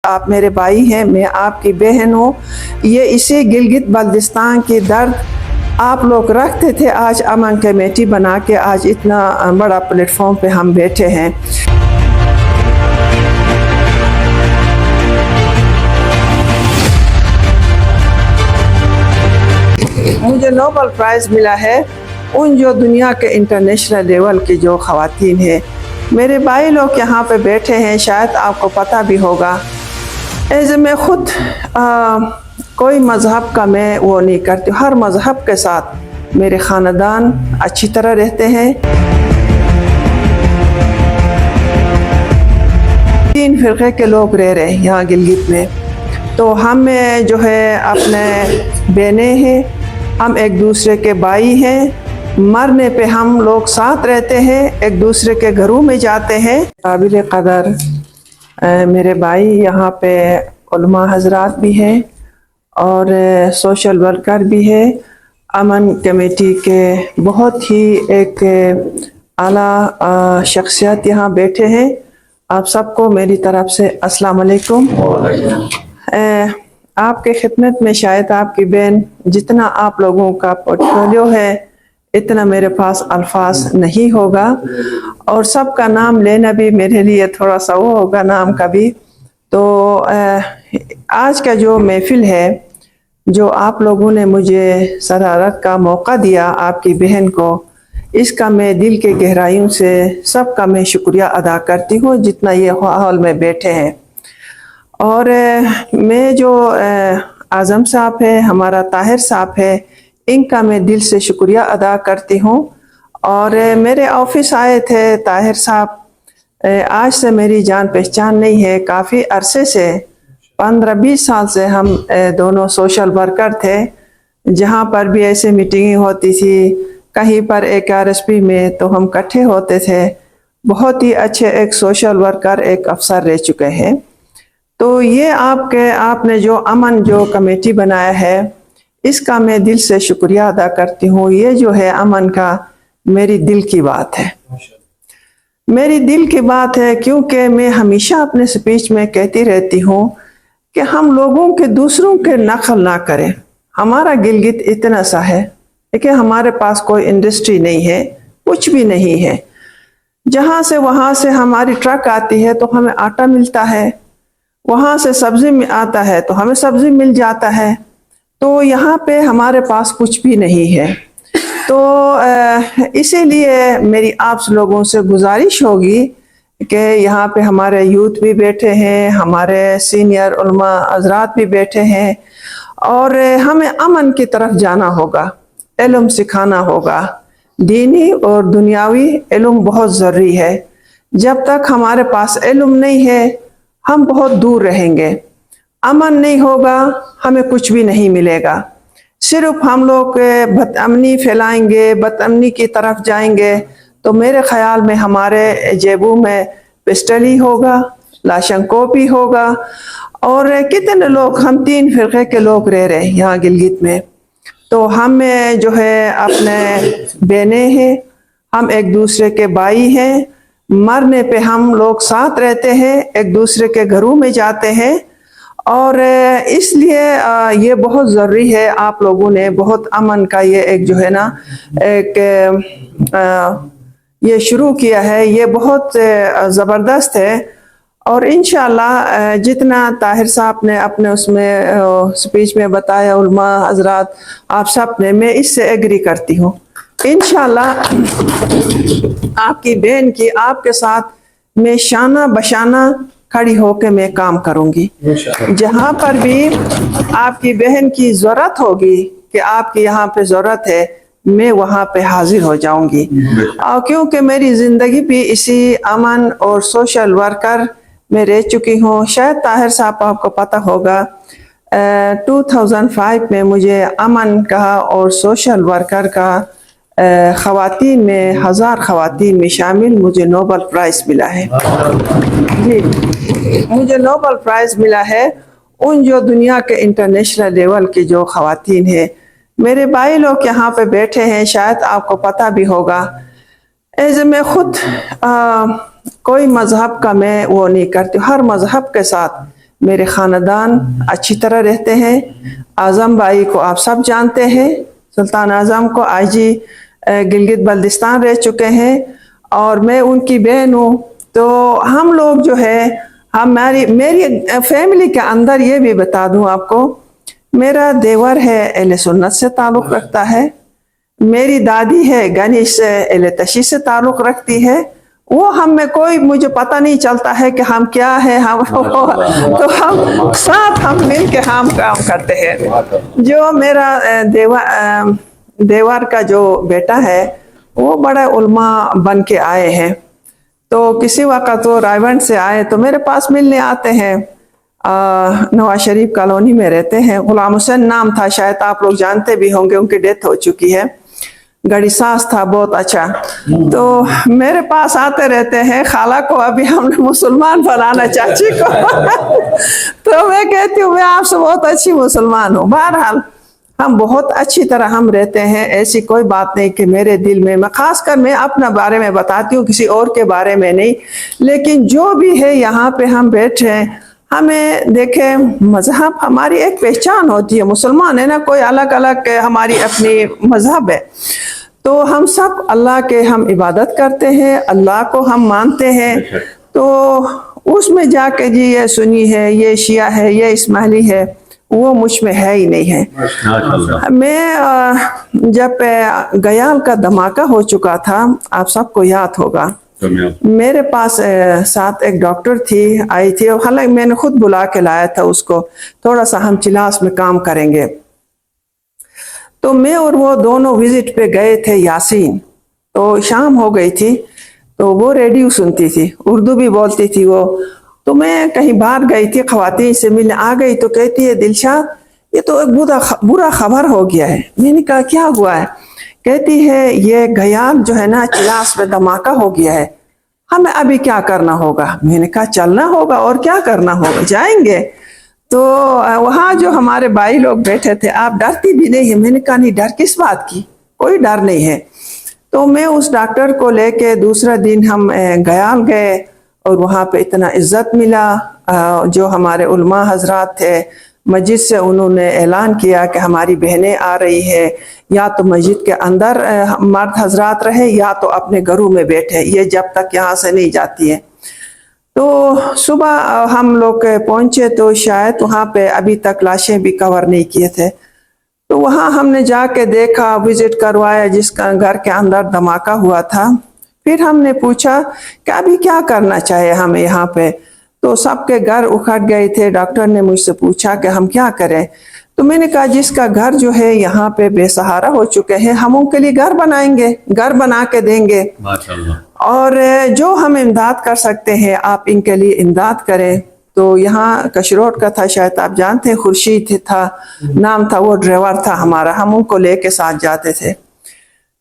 آپ میرے بھائی ہیں، میں آپ کی بہن ہوں۔ یہ اسی گلگت بلتستان کی درد آپ لوگ رکھتے تھے، آج امن کمیٹی بنا کے آج اتنا بڑا پلیٹ فارم پہ ہم بیٹھے ہیں۔ مجھے نوبل پرائز ملا ہے ان جو دنیا کے انٹرنیشنل لیول کی جو خواتین ہیں۔ میرے بھائی لوگ یہاں پہ بیٹھے ہیں، شاید آپ کو پتہ بھی ہوگا۔ ایسے میں خود کوئی مذہب کا میں وہ نہیں کرتی، ہر مذہب کے ساتھ میرے خاندان اچھی طرح رہتے ہیں۔ 3 فرقے کے لوگ رہ رہے ہیں یہاں گلگت میں، تو ہم جو ہے اپنے بہنیں ہیں، ہم ایک دوسرے کے بھائی ہیں، مرنے پہ ہم لوگ ساتھ رہتے ہیں، ایک دوسرے کے گھروں میں جاتے ہیں۔ قابل قدر میرے بھائی یہاں پہ علماء حضرات بھی ہیں اور سوشل ورکر بھی ہے، امن کمیٹی کے بہت ہی ایک اعلیٰ شخصیت یہاں بیٹھے ہیں۔ آپ سب کو میری طرف سے السلام علیکم۔ آپ کے خدمت میں شاید آپ کی بہن، جتنا آپ لوگوں کا پورٹفولیو ہے اتنا میرے پاس الفاظ نہیں ہوگا، اور سب کا نام لینا بھی میرے لیے تھوڑا سا وہ ہوگا نام کا بھی۔ تو آج کا جو محفل ہے، جو آپ لوگوں نے مجھے صدارت کا موقع دیا آپ کی بہن کو، اس کا میں دل کے گہرائیوں سے سب کا میں شکریہ ادا کرتی ہوں جتنا یہ ہال میں بیٹھے ہیں۔ اور میں جو اعظم صاحب ہے، ہمارا طاہر صاحب ہے، ان کا میں دل سے شکریہ ادا کرتی ہوں۔ اور میرے آفس آئے تھے طاہر صاحب، آج سے میری جان پہچان نہیں ہے، کافی عرصے سے 15-20 سال سے ہم دونوں سوشل ورکر تھے، جہاں پر بھی ایسے میٹنگیں ہوتی تھی، کہیں پر ایک RSP میں، تو ہم اکٹھے ہوتے تھے۔ بہت ہی اچھے ایک سوشل ورکر، ایک افسر رہ چکے ہیں۔ تو یہ آپ نے جو امن جو کمیٹی بنایا ہے، اس کا میں دل سے شکریہ ادا کرتی ہوں۔ یہ جو ہے امن کا میری دل کی بات ہے، میری دل کی بات ہے، کیونکہ میں ہمیشہ اپنے سپیچ میں کہتی رہتی ہوں کہ ہم لوگوں کے دوسروں کے نقل نہ کریں۔ ہمارا گلگت اتنا سا ہے کہ ہمارے پاس کوئی انڈسٹری نہیں ہے، کچھ بھی نہیں ہے۔ جہاں سے وہاں سے ہماری ٹرک آتی ہے تو ہمیں آٹا ملتا ہے، وہاں سے سبزی آتا ہے تو ہمیں سبزی مل جاتا ہے، تو یہاں پہ ہمارے پاس کچھ بھی نہیں ہے۔ تو اسی لیے میری آپ لوگوں سے گزارش ہوگی کہ یہاں پہ ہمارے یوتھ بھی بیٹھے ہیں، ہمارے سینئر علماء حضرات بھی بیٹھے ہیں، اور ہمیں امن کی طرف جانا ہوگا، علم سکھانا ہوگا۔ دینی اور دنیاوی علم بہت ضروری ہے۔ جب تک ہمارے پاس علم نہیں ہے ہم بہت دور رہیں گے، امن نہیں ہوگا ہمیں کچھ بھی نہیں ملے گا۔ صرف ہم لوگ بد امنی پھیلائیں گے، بد امنی کی طرف جائیں گے، تو میرے خیال میں ہمارے جیبوں میں پسٹل ہی ہوگا، لاشنکوپ ہی ہوگا۔ اور کتنے لوگ، ہم 3 فرقے کے لوگ رہ رہے ہیں یہاں گلگت میں، تو ہم جو ہے اپنے بہنیں ہیں، ہم ایک دوسرے کے بھائی ہیں، مرنے پہ ہم لوگ ساتھ رہتے ہیں، ایک دوسرے کے گھروں میں جاتے ہیں۔ اور اس لیے یہ بہت ضروری ہے، آپ لوگوں نے بہت امن کا یہ ایک جو ہے نا ایک یہ شروع کیا ہے، یہ بہت زبردست ہے۔ اور انشاءاللہ جتنا طاہر صاحب نے اپنے اس میں سپیچ میں بتایا، علماء حضرات آپ سب نے، میں اس سے ایگری کرتی ہوں۔ انشاءاللہ آپ کی بہن کی، آپ کے ساتھ میں شانہ بشانہ کھڑی ہو کے میں کام کروں گی۔ جہاں پر بھی آپ کی بہن کی ضرورت ہوگی کہ آپ کی یہاں پہ ضرورت ہے، میں وہاں پہ حاضر ہو جاؤں گی۔ کیونکہ میری زندگی بھی اسی امن اور سوشل ورکر میں رہ چکی ہوں۔ شاید طاہر صاحب آپ کو پتہ ہوگا، 2005 میں مجھے امن کا اور سوشل ورکر کا خواتین میں 1000 خواتین میں شامل مجھے نوبل پرائز ملا ہے۔ جی، مجھے نوبل پرائز ملا ہے ان جو دنیا کے انٹرنیشنل لیول کی جو خواتین ہیں۔ میرے بھائی لوگ یہاں پہ بیٹھے ہیں، شاید آپ کو پتہ بھی ہوگا۔ ایسے میں خود کوئی مذہب کا میں وہ نہیں کرتی، ہر مذہب کے ساتھ میرے خاندان اچھی طرح رہتے ہیں. اعظم بھائی کو آپ سب جانتے ہیں, سلطان اعظم کو آئی جی گلگت بلتستان رہ چکے ہیں, اور میں ان کی بہن ہوں. تو ہم لوگ جو ہے میری فیملی کے اندر یہ بھی بتا دوں آپ کو, میرا دیور ہے اہل سنت سے تعلق رکھتا ہے, میری دادی ہے گنیش سے اہل تشیع سے تعلق رکھتی ہے. وہ ہم میں کوئی مجھے پتہ نہیں چلتا ہے کہ ہم کیا ہے, تو ہم ساتھ ہم مل کے ہم کام کرتے ہیں. جو میرا دیور کا جو بیٹا ہے وہ بڑے علماء بن کے آئے ہیں. تو کسی وقت وہ رائیونڈ سے آئے تو میرے پاس ملنے آتے ہیں. نواز شریف کالونی میں رہتے ہیں. غلام حسین نام تھا, شاید آپ لوگ جانتے بھی ہوں گے, ان کی ڈیتھ ہو چکی ہے. گڑی ساز تھا, بہت اچھا. تو میرے پاس آتے رہتے ہیں. خالہ کو ابھی ہم نے مسلمان بنانا, چاچی کو تو میں کہتی ہوں میں آپ سے بہت اچھی مسلمان ہوں. بہرحال ہم بہت اچھی طرح ہم رہتے ہیں, ایسی کوئی بات نہیں کہ میرے دل میں خاص کر میں اپنا بارے میں بتاتی ہوں, کسی اور کے بارے میں نہیں. لیکن جو بھی ہے یہاں پہ ہم بیٹھے ہیں, ہمیں دیکھیں مذہب ہماری ایک پہچان ہوتی ہے. مسلمان ہے نا, کوئی الگ الگ ہماری اپنی مذہب ہے. تو ہم سب اللہ کے ہم عبادت کرتے ہیں, اللہ کو ہم مانتے ہیں. تو اس میں جا کے جی یہ سنی ہے, یہ شیعہ ہے, یہ اسماعیلی ہے, وہ مجھ میں ہے ہی نہیں ہے. میں جب گیال کا دھماکہ ہو چکا تھا, آپ سب کو یاد ہوگا, میرے پاس ساتھ ایک ڈاکٹر تھی آئی تھی, حالانکہ میں نے خود بلا کے لایا تھا اس کو, تھوڑا سا ہم چلاس میں کام کریں گے. تو میں اور وہ دونوں وزٹ پہ گئے تھے یاسین. تو شام ہو گئی تھی, تو وہ ریڈیو سنتی تھی, اردو بھی بولتی تھی وہ. تو میں کہیں باہر گئی تھی, خواتین سے ملنے آ گئی تو کہتی ہے دلشاد یہ تو ایک برا خبر ہو گیا ہے. میں نے کہا کیا ہوا ہے؟ کہتی ہے یہ گیال جو ہے نا چلاس میں دھماکہ ہو گیا ہے, ہمیں ابھی کیا کرنا ہوگا؟ میں نے کہا چلنا ہوگا, اور کیا کرنا ہوگا, جائیں گے. تو وہاں جو ہمارے بھائی لوگ بیٹھے تھے, آپ ڈرتی بھی نہیں ہے؟ میں نے کہا نہیں, ڈر کس بات کی, کوئی ڈر نہیں ہے. تو میں اس ڈاکٹر کو لے کے دوسرا دن ہم گیال گئے, اور وہاں پہ اتنا عزت ملا. جو ہمارے علماء حضرات تھے مسجد سے, انہوں نے اعلان کیا کہ ہماری بہنیں آ رہی ہے, یا تو مسجد کے اندر مرد حضرات رہے یا تو اپنے گھروں میں بیٹھے, یہ جب تک یہاں سے نہیں جاتی ہے. تو صبح ہم لوگ پہنچے تو شاید وہاں پہ ابھی تک لاشیں بھی کور نہیں کیے تھے. تو وہاں ہم نے جا کے دیکھا, وزٹ کروایا جس کا گھر کے اندر دھماکہ ہوا تھا. پھر ہم نے پوچھا کہ ابھی کیا کرنا چاہیے ہمیں یہاں پہ. تو سب کے گھر اکھڑ گئے تھے. ڈاکٹر نے مجھ سے پوچھا کہ ہم کیا کریں. تو میں نے کہا جس کا گھر جو ہے یہاں پہ بے سہارا ہو چکے ہیں, ہم ان کے لیے گھر بنائیں گے, گھر بنا کے دیں گے, اور جو ہم امداد کر سکتے ہیں آپ ان کے لیے امداد کریں. تو یہاں کشروٹ کا تھا, شاید آپ جانتے ہیں, خورشید تھا نام تھا, وہ ڈرائیور تھا ہمارا, ہم ان کو لے کے ساتھ جاتے تھے.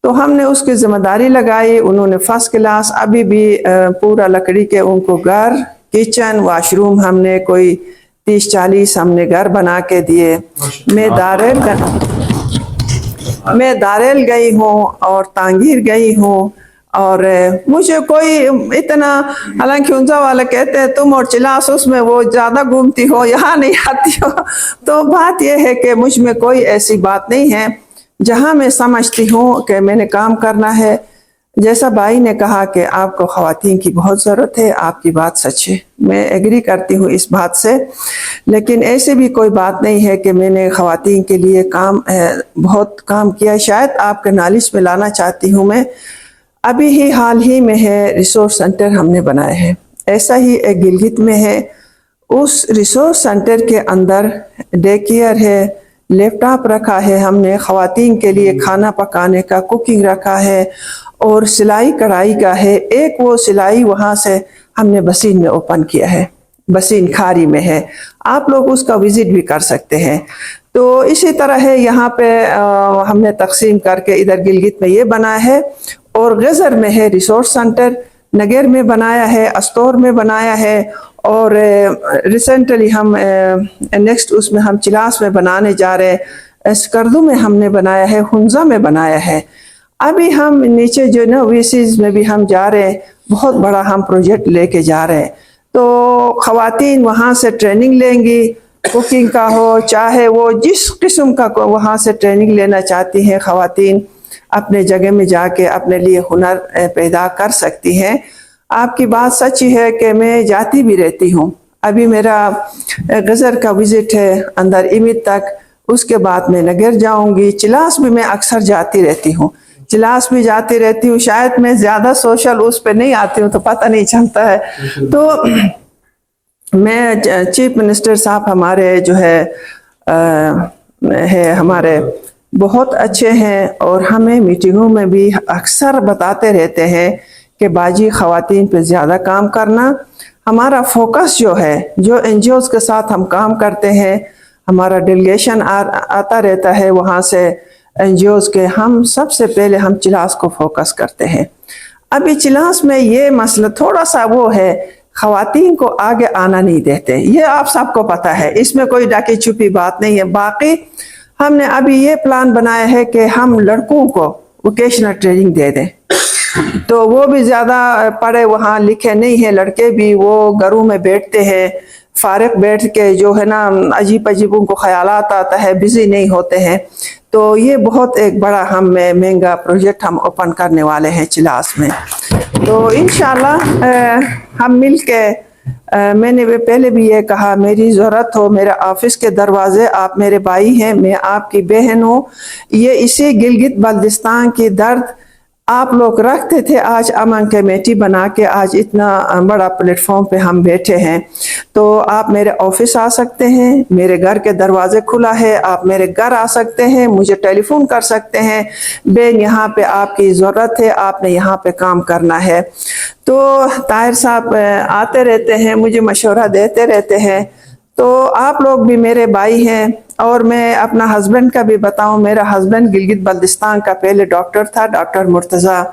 تو ہم نے اس کی ذمہ داری لگائی. انہوں نے فرسٹ کلاس ابھی بھی پورا لکڑی کے ان کو گھر, کچن, واش روم, ہم نے کوئی 30-40 ہم نے گھر بنا کے دیے. میں داریل گئی ہوں اور تانگیر گئی ہوں, اور مجھے کوئی اتنا, حالانکہ انزا والے کہتے ہیں تم اور چلاس اس میں وہ زیادہ گھومتی ہو, یہاں نہیں آتی ہو. تو بات یہ ہے کہ مجھ میں کوئی ایسی بات نہیں ہے. جہاں میں سمجھتی ہوں کہ میں نے کام کرنا ہے, جیسا بھائی نے کہا کہ آپ کو خواتین کی بہت ضرورت ہے, آپ کی بات سچ ہے, میں ایگری کرتی ہوں اس بات سے. لیکن ایسے بھی کوئی بات نہیں ہے کہ میں نے خواتین کے لیے بہت کام کیا. شاید آپ کے نالج میں لانا چاہتی ہوں میں, ابھی ہی حال ہی میں ہے ریسورس سینٹر ہم نے بنائے ہیں. ایسا ہی ایک گلگت میں ہے, اس ریسورس سینٹر کے اندر ڈے کیئر ہے, لیپ ٹاپ رکھا ہے ہم نے خواتین کے لیے, کھانا پکانے کا, کوکنگ رکھا ہے, اور سلائی کڑھائی کا ہے. ایک وہ سلائی وہاں سے ہم نے بسین میں اوپن کیا ہے, بسین کھاری میں ہے, آپ لوگ اس کا وزٹ بھی کر سکتے ہیں. تو اسی طرح ہے یہاں پہ ہم نے تقسیم کر کے ادھر گلگت میں یہ بنا ہے, اور غزر میں ہے ریسورس سینٹر, نگر میں بنایا ہے, استور میں بنایا ہے, اور ریسنٹلی ہم نیکسٹ اس میں ہم چلاس میں بنانے جا رہے ہیں, اسکردو میں ہم نے بنایا ہے, ہنزا میں بنایا ہے. ابھی ہم نیچے جو نا ویسیز میں بھی ہم جا رہے ہیں, بہت بڑا ہم پروجیکٹ لے کے جا رہے ہیں. تو خواتین وہاں سے ٹریننگ لیں گی، کوکنگ کا ہو، چاہے وہ جس قسم کا وہاں سے ٹریننگ لینا چاہتی ہیں خواتین اپنے جگہ میں جا کے اپنے لیے ہنر پیدا کر سکتی ہیں۔ آپ کی بات سچی ہے کہ میں جاتی بھی رہتی ہوں۔ ابھی میرا گزر کا وزٹ ہے اندر امید تک، اس کے بعد میں نگر جاؤں گی۔ چلاس بھی میں اکثر جاتی رہتی ہوں، چلاس بھی جاتی رہتی ہوں۔ شاید میں زیادہ سوشل اس پہ نہیں آتی ہوں تو پتہ نہیں چلتا ہے۔ تو میں چیف منسٹر صاحب ہمارے جو ہے ہمارے بہت اچھے ہیں، اور ہمیں میٹنگوں میں بھی اکثر بتاتے رہتے ہیں کہ باجی خواتین پہ زیادہ کام کرنا۔ ہمارا فوکس جو ہے، جو این جی اوز کے ساتھ ہم کام کرتے ہیں، ہمارا ڈیلیگیشن آتا رہتا ہے وہاں سے این جی اوز کے، ہم سب سے پہلے ہم چلاس کو فوکس کرتے ہیں۔ ابھی چلاس میں یہ مسئلہ تھوڑا سا وہ ہے، خواتین کو آگے آنا نہیں دیتے، یہ آپ سب کو پتہ ہے، اس میں کوئی ڈاکی چھپی بات نہیں ہے۔ باقی ہم نے ابھی یہ پلان بنایا ہے کہ ہم لڑکوں کو ووکیشنل ٹریننگ دے دیں، تو وہ بھی زیادہ پڑھے وہاں لکھے نہیں ہیں، لڑکے بھی وہ گھروں میں بیٹھتے ہیں، فارغ بیٹھ کے جو ہے نا عجیب عجیب ان کو خیالات آتا ہے، بزی نہیں ہوتے ہیں۔ تو یہ بہت ایک بڑا ہم مہنگا پروجیکٹ ہم اوپن کرنے والے ہیں چلاس میں۔ تو انشاءاللہ ہم مل کے، میں نے پہلے بھی یہ کہا، میری ضرورت ہو میرے آفس کے دروازے، آپ میرے بھائی ہیں، میں آپ کی بہن ہوں۔ یہ اسی گلگت بلتستان کی درد آپ لوگ رکھتے تھے، آج امن کمیٹی بنا کے آج اتنا بڑا پلیٹ فارم پہ ہم بیٹھے ہیں۔ تو آپ میرے آفس آ سکتے ہیں، میرے گھر کے دروازے کھلا ہے، آپ میرے گھر آ سکتے ہیں، مجھے ٹیلی فون کر سکتے ہیں، بین یہاں پہ آپ کی ضرورت ہے، آپ نے یہاں پہ کام کرنا ہے۔ تو طاہر صاحب آتے رہتے ہیں، مجھے مشورہ دیتے رہتے ہیں۔ تو آپ لوگ بھی میرے بھائی ہیں، اور میں اپنا ہسبینڈ کا بھی بتاؤں، میرا ہسبینڈ گلگت بلتستان کا پہلے ڈاکٹر تھا، ڈاکٹر مرتضیٰ،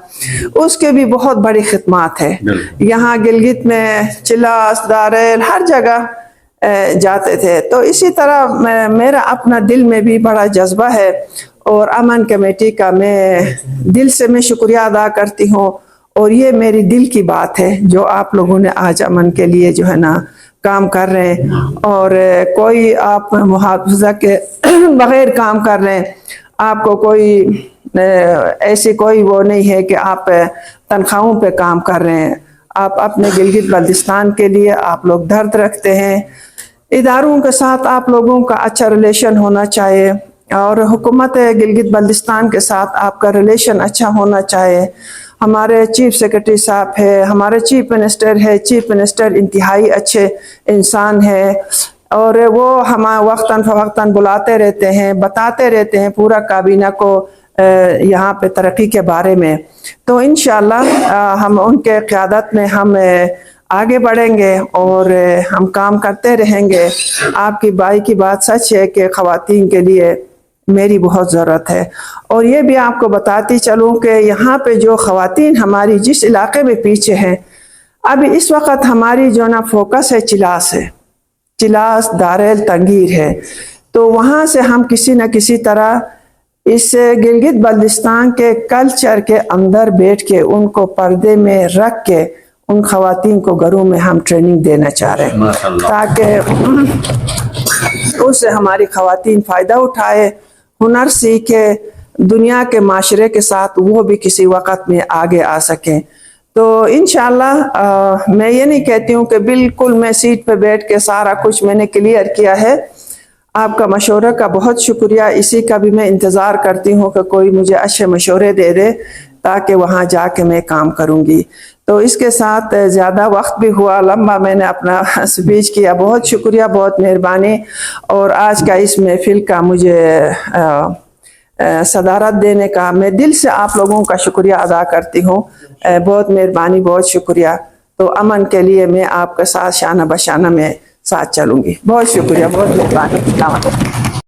اس کے بھی بہت بڑی خدمات ہے یہاں گلگت میں، چلاس، داریل، ہر جگہ جاتے تھے۔ تو اسی طرح میرا اپنا دل میں بھی بڑا جذبہ ہے، اور امن کمیٹی کا میں دل سے میں شکریہ ادا کرتی ہوں، اور یہ میری دل کی بات ہے جو آپ لوگوں نے آج امن کے لیے جو ہے نا کام کر رہے ہیں، اور کوئی آپ محافظہ کے بغیر کام کر رہے ہیں، آپ کو کوئی ایسی کوئی وہ نہیں ہے کہ آپ تنخواہوں پہ کام کر رہے ہیں، آپ اپنے گلگت بلتستان کے لیے آپ لوگ درد رکھتے ہیں۔ اداروں کے ساتھ آپ لوگوں کا اچھا ریلیشن ہونا چاہیے، اور حکومت گلگت بلتستان کے ساتھ آپ کا ریلیشن اچھا ہونا چاہیے۔ ہمارے چیف سیکرٹری صاحب ہے، ہمارے چیف منسٹر ہے، چیف منسٹر انتہائی اچھے انسان ہے، اور وہ ہمیں وقتاً فوقتاً بلاتے رہتے ہیں، بتاتے رہتے ہیں پورا کابینہ کو یہاں پہ ترقی کے بارے میں۔ تو انشاءاللہ ہم ان کے قیادت میں ہم آگے بڑھیں گے، اور ہم کام کرتے رہیں گے۔ آپ کی بھائی کی بات سچ ہے کہ خواتین کے لیے میری بہت ضرورت ہے، اور یہ بھی آپ کو بتاتی چلوں کہ یہاں پہ جو خواتین ہماری جس علاقے میں پیچھے ہیں، ابھی اس وقت ہماری جو نا فوکس ہے چلاس ہے، چلاس، داریل، تنگیر ہے۔ تو وہاں سے ہم کسی نہ کسی طرح اس گلگت بلتستان کے کلچر کے اندر بیٹھ کے ان کو پردے میں رکھ کے ان خواتین کو گھروں میں ہم ٹریننگ دینا چاہ رہے ہیں، تاکہ اس سے ہماری خواتین فائدہ اٹھائے، ہنر سیکھے، دنیا کے معاشرے کے ساتھ وہ بھی کسی وقت میں آگے آ سکیں۔ تو انشاءاللہ میں یہ نہیں کہتی ہوں کہ بالکل میں سیٹ پہ بیٹھ کے سارا کچھ میں نے کلیئر کیا ہے۔ آپ کا مشورہ کا بہت شکریہ، اسی کا بھی میں انتظار کرتی ہوں کہ کوئی مجھے اچھے مشورے دے دے تاکہ وہاں جا کے میں کام کروں گی۔ تو اس کے ساتھ زیادہ وقت بھی ہوا، لمبا میں نے اپنا سپیچ کیا، بہت شکریہ، بہت مہربانی، اور آج کا اس محفل کا مجھے صدارت دینے کا میں دل سے آپ لوگوں کا شکریہ ادا کرتی ہوں۔ بہت مہربانی، بہت شکریہ۔ تو امن کے لیے میں آپ کے ساتھ شانہ بشانہ میں ساتھ چلوں گی۔ بہت شکریہ، بہت مہربانی۔